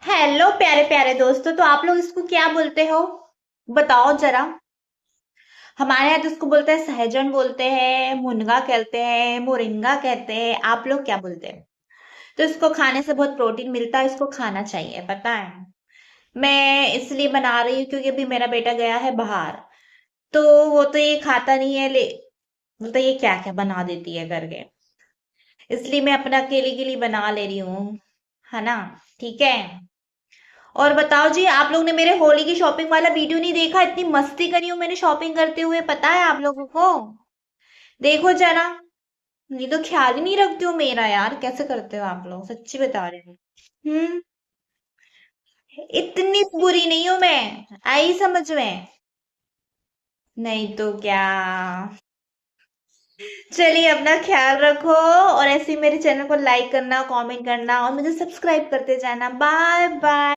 Hello प्यारे प्यारे दोस्तों, तो आप लोग इसको क्या बोलते हो? बताओ जरा। हमारे यहाँ तो इसको बोलते हैं सहजन, बोलते हैं मुनगा, कहते हैं मोरिंगा, कहते हैं। आप लोग क्या बोलते हैं? तो इसको खाने से बहुत प्रोटीन मिलता है, इसको खाना चाहिए, पता है। मैं इसलिए बना रही हूँ क्योंकि अभी मेरा बेटा गया है बाहर। तो वो तो ये खाता नहीं है, ले बोलता ये क्या क्या बना देती है करके। इसलिए मैं अपना अकेले के लिए बना ले रही हूँ, है ना। ठीक है। और बताओ जी, आप लोग ने मेरे होली की शॉपिंग वाला वीडियो नहीं देखा? इतनी मस्ती करी हूँ मैंने शॉपिंग करते हुए, पता है आप लोगों को? देखो जरा। नहीं तो ख्याल ही नहीं रखते हो मेरा, यार कैसे करते हो आप लोग, सच्ची बता रहे हो। हम्म। इतनी बुरी नहीं हूं मैं, आई समझ में? नहीं तो क्या। चलिए, अपना ख्याल रखो। और ऐसे ही मेरे चैनल को लाइक करना, कमेंट करना और मुझे सब्सक्राइब करते जाना। Bye bye.